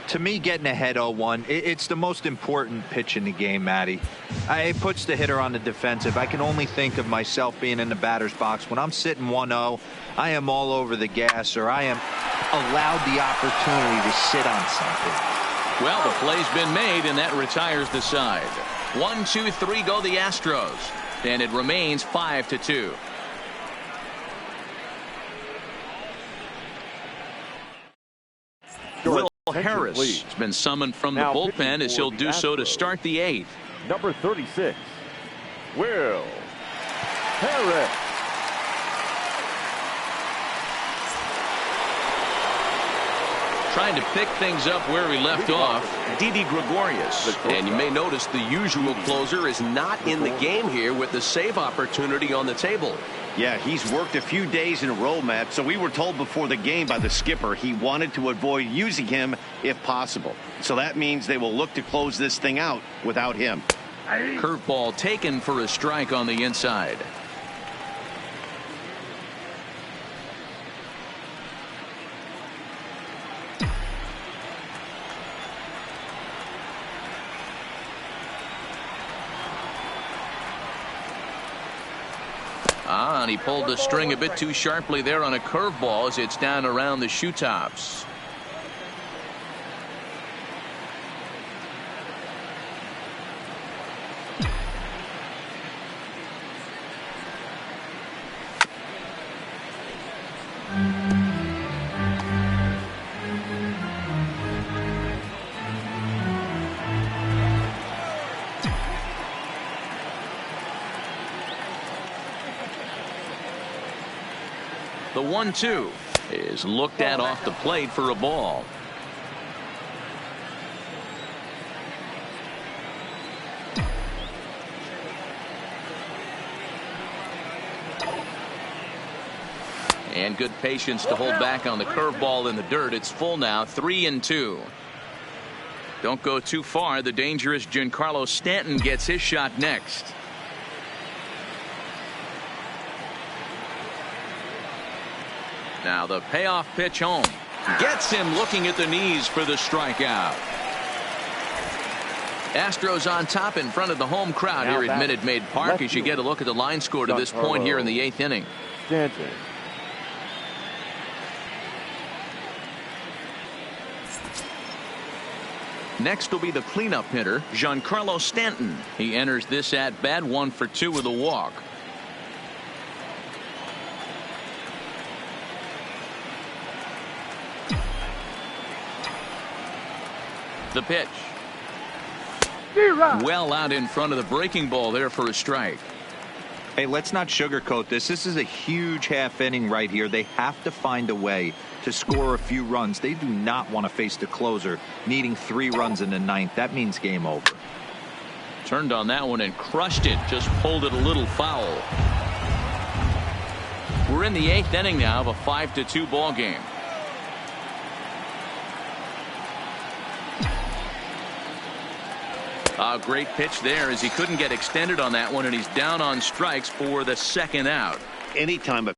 To me, getting ahead 0-1, it's the most important pitch in the game, Matty. It puts the hitter on the defensive. I can only think of myself being in the batter's box. When I'm sitting 1-0, I am all over the gas, or I am allowed the opportunity to sit on something. Well, the play's been made, and that retires the side. 1, 2, 3 go the Astros, and it remains 5-2. Will Harris has been summoned from the bullpen as he'll do so to start the 8th. Number 36, Will Harris. Trying to pick things up where we left off, Didi Gregorius. And you may notice the usual closer is not in the game here with the save opportunity on the table. Yeah, he's worked a few days in a row, Matt, so we were told before the game by the skipper he wanted to avoid using him if possible. So that means they will look to close this thing out without him. Curveball taken for a strike on the inside. And he pulled the string a bit too sharply there on a curveball as it's down around the shoe tops. The 1-2. is looked at off the plate for a ball. And good patience to hold back on the curveball in the dirt. It's full now, 3-2. Don't go too far. The dangerous Giancarlo Stanton gets his shot next. Now the payoff pitch home. Gets him looking at the knees for the strikeout. Astros on top in front of the home crowd here at Minute Maid Park as you get a look at the line score to this point here in the 8th inning. Stanton. Next will be the cleanup hitter, Giancarlo Stanton. He enters this at bat 1 for 2 with a walk. The pitch. Well out in front of the breaking ball there for a strike. Hey, let's not sugarcoat this. This is a huge half inning right here. They have to find a way to score a few runs. They do not want to face the closer needing 3 runs in the 9th. That means game over. Turned on that one and crushed it. Just pulled it a little foul. We're in the 8th inning now of a 5-2 ball game. A great pitch there as he couldn't get extended on that one, and he's down on strikes for the 2nd out. Anytime a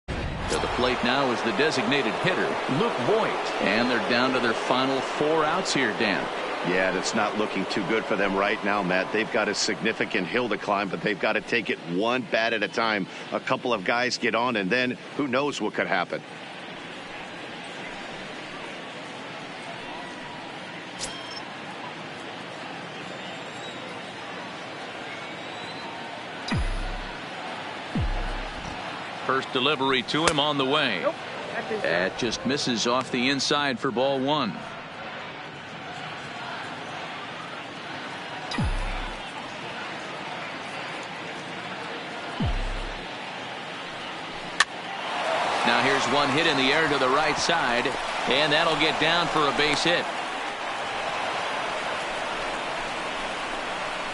to the plate now is the designated hitter, Luke Voigt. And they're down to their final 4 outs here, Dan. Yeah, that's not looking too good for them right now, Matt. They've got a significant hill to climb, but they've got to take it one bat at a time. A couple of guys get on, and then who knows what could happen. First delivery to him on the way. That just misses off the inside for ball 1. Now here's one hit in the air to the right side, and that'll get down for a base hit.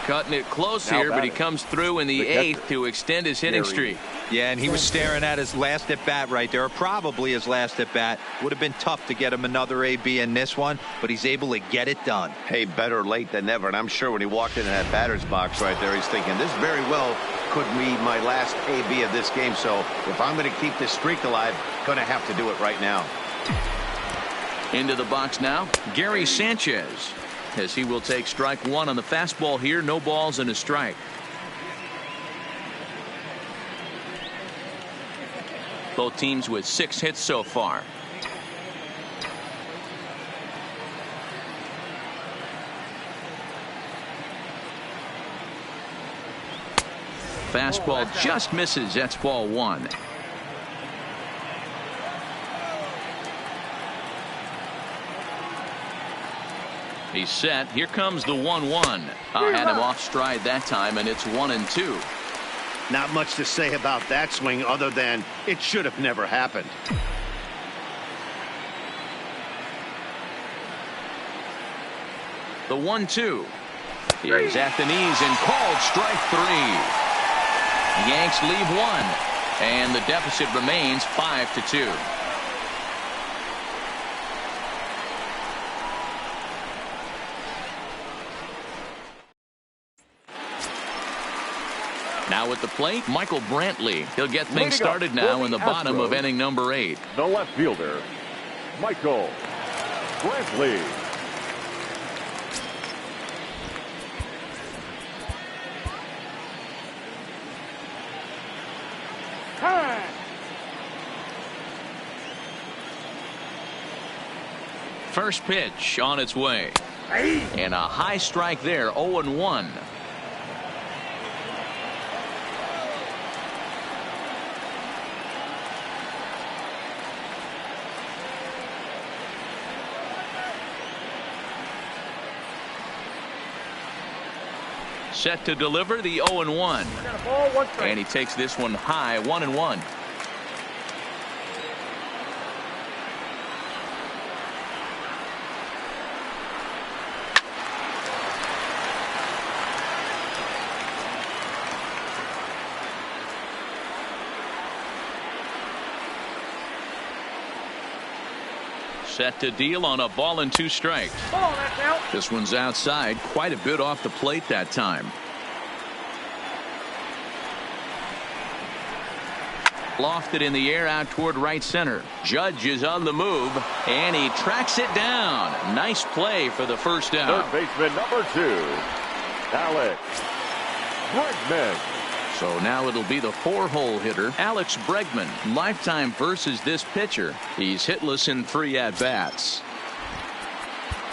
Cutting it close here, but he comes through in the 8th to extend his hitting streak. Yeah, and he was staring at his last at bat right there, or probably his last at bat. Would have been tough to get him another AB in this one, but he's able to get it done. Hey, better late than never. And I'm sure when he walked into that batter's box right there, he's thinking this very well could be my last AB of this game. So if I'm going to keep this streak alive, going to have to do it right now. Into the box now, Gary Sanchez, as he will take strike 1 on the fastball here. No balls and a strike. Both teams with 6 hits so far. Fastball just misses. That's ball 1. He's set. Here comes the 1-1. Had him off stride that time, and it's 1-2. Not much to say about that swing other than it should have never happened. The 1-2 is at the knees and called strike 3. Yanks leave 1, and the deficit remains 5-2. Now at the plate, Michael Brantley. He'll get things started now in the bottom of inning number 8. The left fielder, Michael Brantley. First pitch on its way. And a high strike there, 0-1. Set to deliver the 0-1. And he takes this one high, 1-1. Set to deal on a ball and 2 strikes. This one's outside, quite a bit off the plate that time. Lofted in the air out toward right center. Judge is on the move, and he tracks it down. Nice play for the first down. Third baseman number 2, Alex Bregman. So now it'll be the 4-hole hitter, Alex Bregman. Lifetime versus this pitcher. He's hitless in 3 at-bats.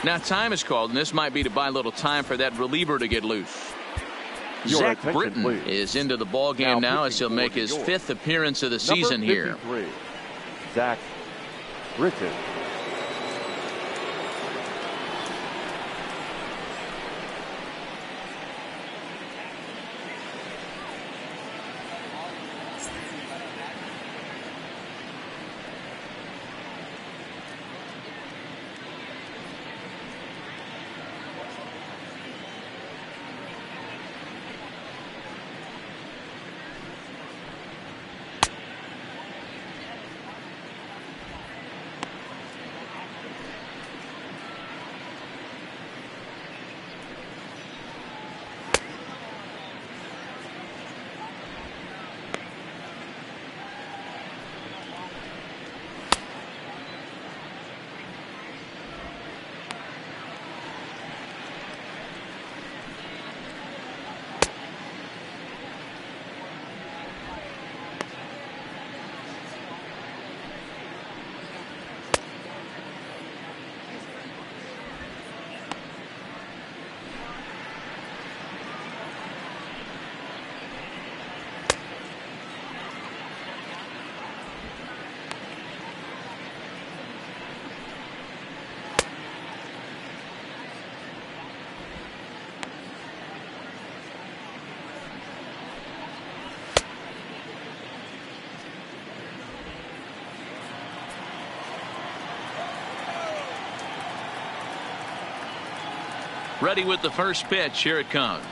Now time is called, and this might be to buy a little time for that reliever to get loose. Your Zach attention, Britton please. is into the ball game now as he'll make his 5th appearance of the season here. Zach Britton. Ready with the first pitch. Here it comes.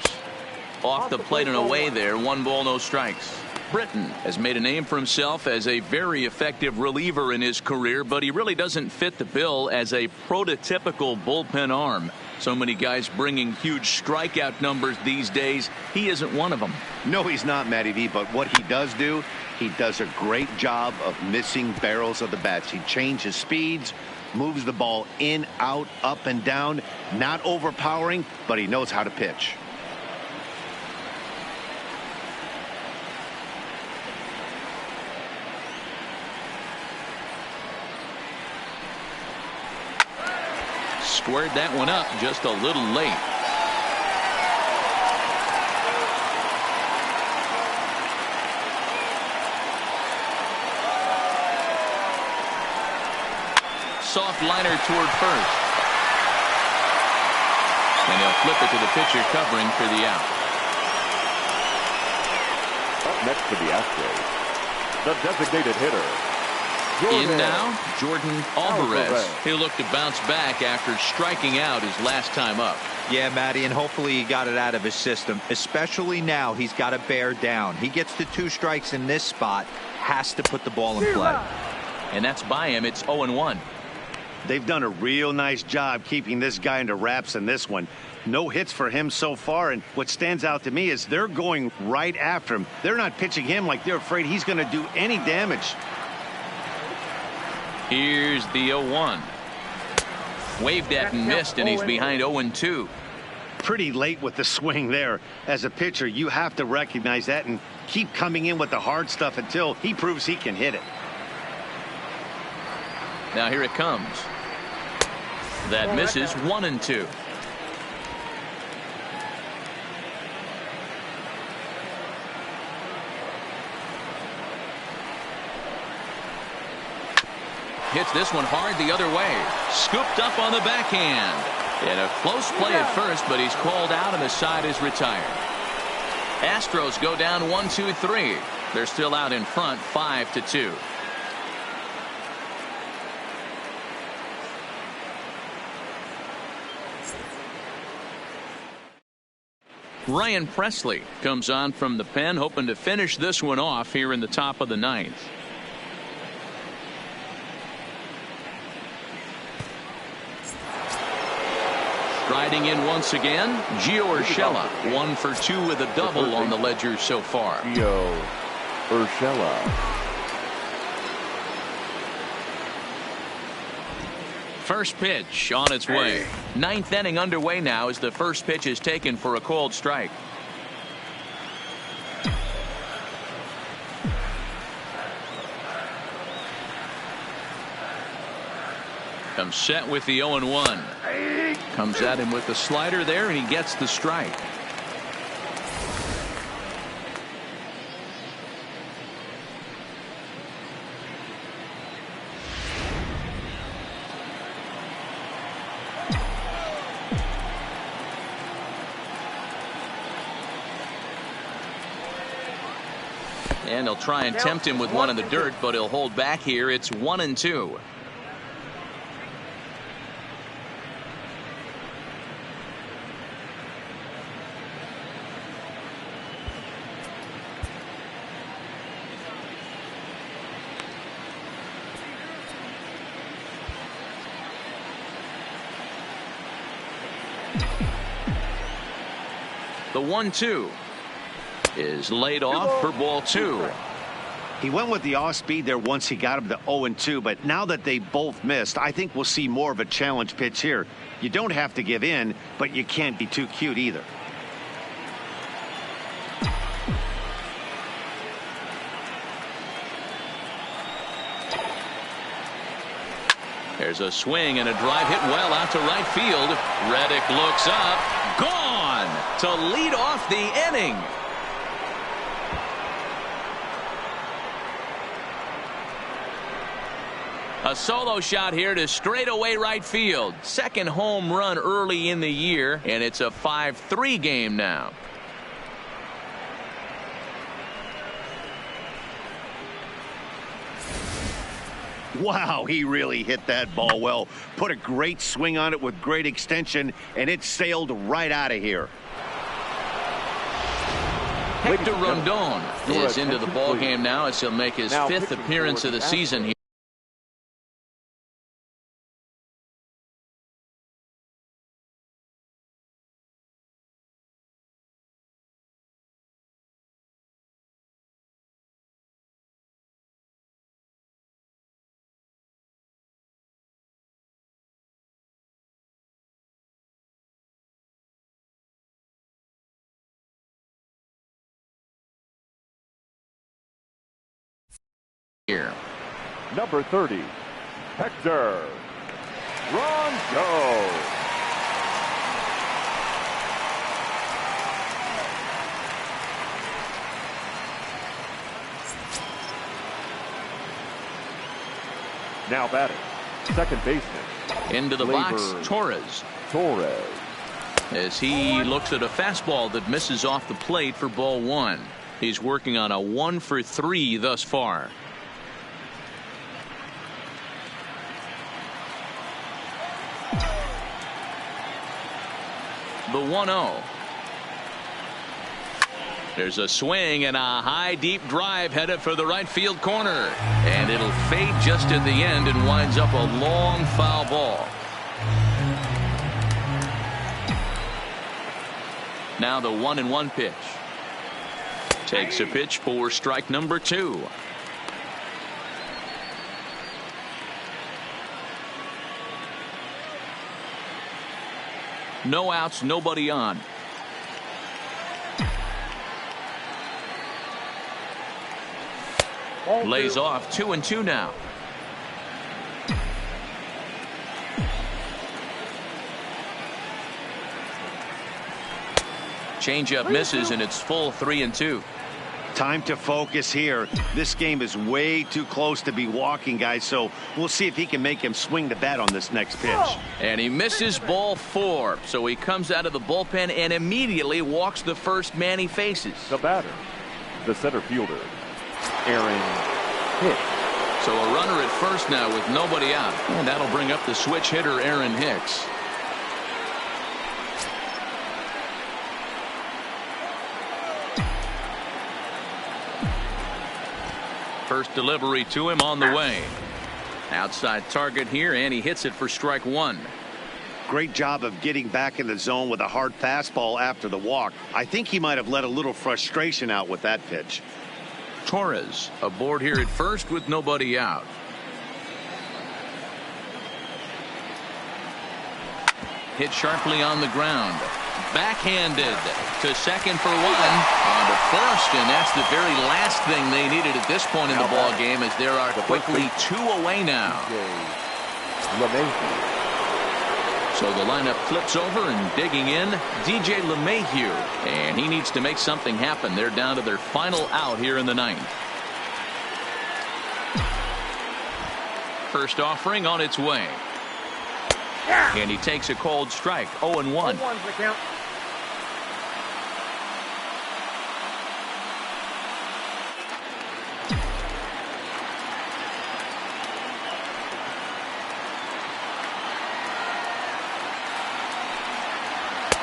Off the plate and away there. 1 ball, no strikes. Britton has made a name for himself as a very effective reliever in his career, but he really doesn't fit the bill as a prototypical bullpen arm. So many guys bringing huge strikeout numbers these days. He isn't one of them. No, he's not, Matty V, but what he does do, he does a great job of missing barrels of the bats. He changes speeds, moves the ball in, out, up, and down. Not overpowering, but he knows how to pitch. Squared that one up just a little late. Soft liner toward first. And he'll flip it to the pitcher covering for the out. Up next to the Astros, the designated hitter. In now, Jordan Alvarez. He'll look to bounce back after striking out his last time up. Yeah, Matty, and hopefully he got it out of his system. Especially now, he's got to bear down. He gets the 2 strikes in this spot, has to put the ball in play. And that's by him. It's 0-1. They've done a real nice job keeping this guy into wraps in this one. No hits for him so far, and what stands out to me is they're going right after him. They're not pitching him like they're afraid he's going to do any damage. Here's the 0-1. Waved at and missed, and he's behind 0-2. Pretty late with the swing there. As a pitcher, you have to recognize that and keep coming in with the hard stuff until he proves he can hit it. Now here it comes. That misses. 1-2. Hits this one hard the other way. Scooped up on the backhand. And a close play at first, but he's called out and the side is retired. Astros go down 1-2-3. They're still out in front 5-2. Ryan Presley comes on from the pen, hoping to finish this one off here in the top of the ninth. Striding in once again, Gio Urshela, 1 for 2 with a double on the ledger so far. Gio Urshela. First pitch on its way. Ninth inning underway now as the first pitch is taken for a called strike. Comes set with the 0-1. Comes at him with the slider there, and he gets the strike. And they'll try and tempt him with one in the dirt, but he'll hold back here. It's 1-2. The 1-2 is laid off for ball 2. He went with the off speed there once he got him to 0-2, but now that they both missed, I think we'll see more of a challenge pitch here. You don't have to give in, but you can't be too cute either. There's a swing and a drive hit well out to right field. Reddick looks up. Gone to lead off the inning. A solo shot here to straightaway right field. Second home run early in the year, and it's a 5-3 game now. Wow, he really hit that ball well. Put a great swing on it with great extension, and it sailed right out of here. Hector Rondon is into the ball game now as he'll make his 5th appearance of the season here. Here. Number 30, Hector Rondon. Now batting, second baseman. Into the box, Torres. As he looks at a fastball that misses off the plate for ball 1. He's working on a 1 for 3 thus far. The 1-0. There's a swing and a high deep drive headed for the right field corner, and it'll fade just at the end and winds up a long foul ball. Now the 1-1 pitch. Takes a pitch for strike number 2. No outs, nobody on. Lays off 2-2 now. Changeup misses, and it's full 3-2. Time to focus here. This game is way too close to be walking, guys, so we'll see if he can make him swing the bat on this next pitch. And he misses ball 4, so he comes out of the bullpen and immediately walks the first man he faces. The batter, the center fielder, Aaron Hicks. So a runner at first now with nobody out, and that'll bring up the switch hitter Aaron Hicks. First delivery to him on the way. Outside target here, and he hits it for strike 1. Great job of getting back in the zone with a hard fastball after the walk. I think he might have let a little frustration out with that pitch. Torres aboard here at first with nobody out. Hit sharply on the ground. Backhanded to second for 1. On to first, and that's the very last thing they needed at this point in the ball game, as there are quickly 2 away now. So the lineup flips over, and digging in, DJ LeMahieu, and he needs to make something happen. They're down to their final out here in the 9th. First offering on its way. And he takes a cold strike. 0-1.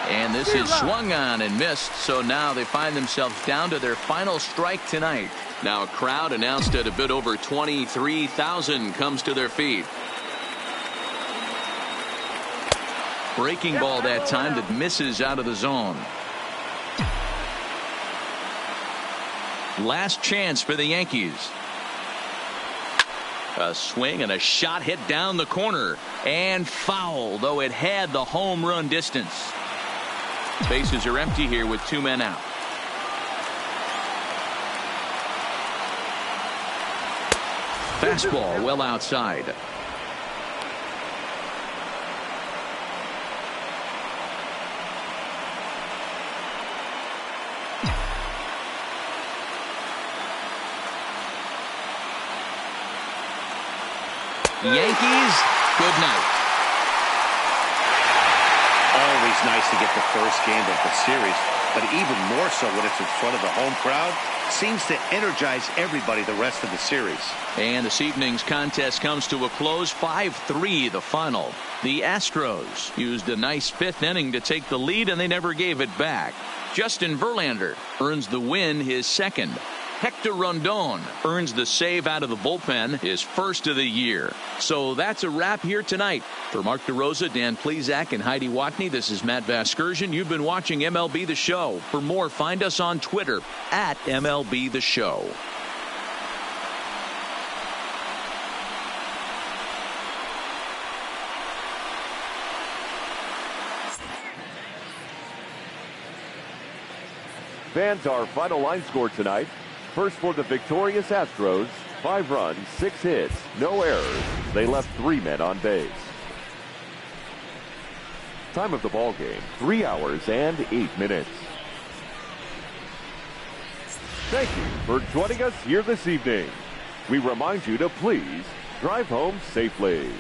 And this is swung on and missed, so now they find themselves down to their final strike tonight. Now a crowd announced at a bit over 23,000 comes to their feet. Breaking ball that time that misses out of the zone. Last chance for the Yankees. A swing and a shot hit down the corner, and foul, though it had the home run distance. Bases are empty here with 2 men out. Fastball well outside. Yankees, good night. Always nice to get the first game of the series, but even more so when it's in front of the home crowd. Seems to energize everybody the rest of the series. And this evening's contest comes to a close. 5-3 the final. The Astros used a nice 5th inning to take the lead, and they never gave it back. Justin Verlander earns the win, his 2nd. Hector Rondon earns the save out of the bullpen, his 1st of the year. So that's a wrap here tonight. For Mark DeRosa, Dan Plesac, and Heidi Watney, this is Matt Vasgersian. You've been watching MLB The Show. For more, find us on Twitter at MLB The Show. Fans, our final line score tonight. First for the victorious Astros, 5 runs, 6 hits, no errors. They left 3 men on base. Time of the ball game, 3 hours and 8 minutes. Thank you for joining us here this evening. We remind you to please drive home safely.